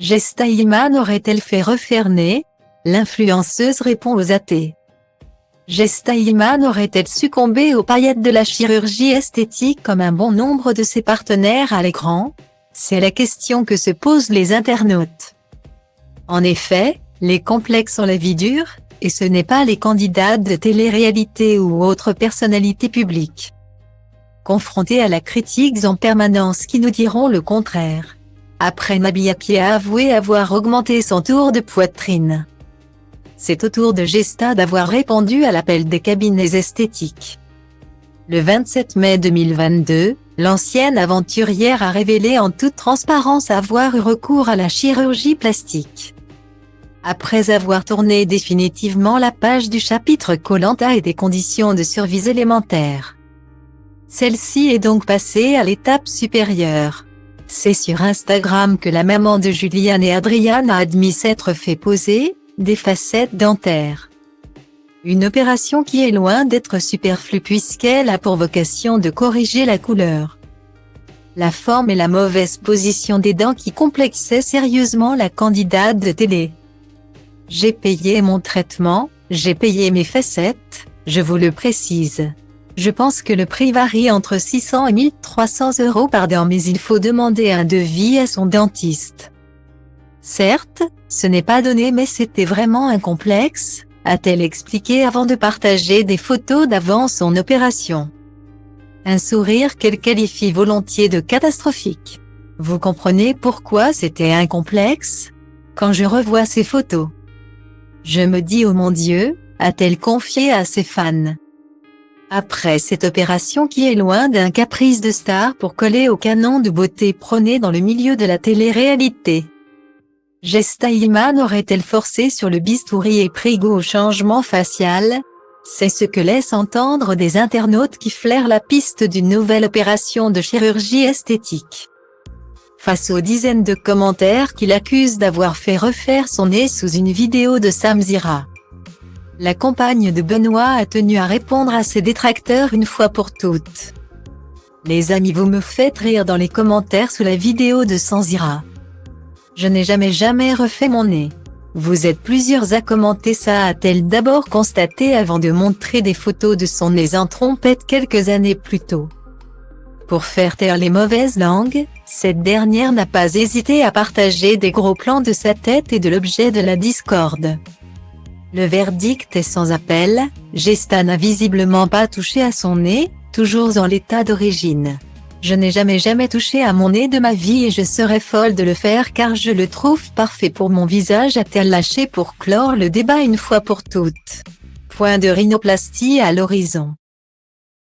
Gesta Iman aurait-elle fait refaire nez? L'influenceuse répond aux athées. Gesta Iman aurait-elle succombé aux paillettes de la chirurgie esthétique comme un bon nombre de ses partenaires à l'écran? C'est la question que se posent les internautes. En effet, les complexes ont la vie dure, et ce n'est pas les candidats de télé-réalité ou autres personnalités publiques confrontés à la critique en permanence qui nous diront le contraire. Après Nabila qui a avoué avoir augmenté son tour de poitrine. C'est au tour de Gesta d'avoir répondu à l'appel des cabinets esthétiques. Le 27 mai 2022, l'ancienne aventurière a révélé en toute transparence avoir eu recours à la chirurgie plastique. Après avoir tourné définitivement la page du chapitre Koh-Lanta et des conditions de survie élémentaires. Celle-ci est donc passée à l'étape supérieure. C'est sur Instagram que la maman de Julian et Adrian a admis s'être fait poser des facettes dentaires. Une opération qui est loin d'être superflue puisqu'elle a pour vocation de corriger la couleur, la forme et la mauvaise position des dents qui complexaient sérieusement la candidate de télé. J'ai payé mon traitement, j'ai payé mes facettes, je vous le précise. Je pense que le prix varie entre 600 et 1300 € par dent mais il faut demander un devis à son dentiste. Certes, ce n'est pas donné mais c'était vraiment un complexe, a-t-elle expliqué avant de partager des photos d'avant son opération. Un sourire qu'elle qualifie volontiers de catastrophique. Vous comprenez pourquoi c'était un complexe? Quand je revois ces photos, je me dis oh mon Dieu, a-t-elle confié à ses fans. Après cette opération qui est loin d'un caprice de star pour coller au canon de beauté prôné dans le milieu de la télé-réalité. Gesta Iman aurait-elle forcé sur le bistouri et pris goût au changement facial? C'est ce que laissent entendre des internautes qui flairent la piste d'une nouvelle opération de chirurgie esthétique. Face aux dizaines de commentaires qui l'accusent d'avoir fait refaire son nez sous une vidéo de Samzira, la compagne de Benoît a tenu à répondre à ses détracteurs une fois pour toutes. Les amis, vous me faites rire dans les commentaires sous la vidéo de Samzira. Je n'ai jamais refait mon nez. Vous êtes plusieurs à commenter ça, a-t-elle d'abord constaté avant de montrer des photos de son nez en trompette quelques années plus tôt. Pour faire taire les mauvaises langues, cette dernière n'a pas hésité à partager des gros plans de sa tête et de l'objet de la discorde. Le verdict est sans appel, Gesta n'a visiblement pas touché à son nez, toujours en l'état d'origine. Je n'ai jamais touché à mon nez de ma vie et je serais folle de le faire car je le trouve parfait pour mon visage, a-t-elle lâché pour clore le débat une fois pour toutes. Point de rhinoplastie à l'horizon.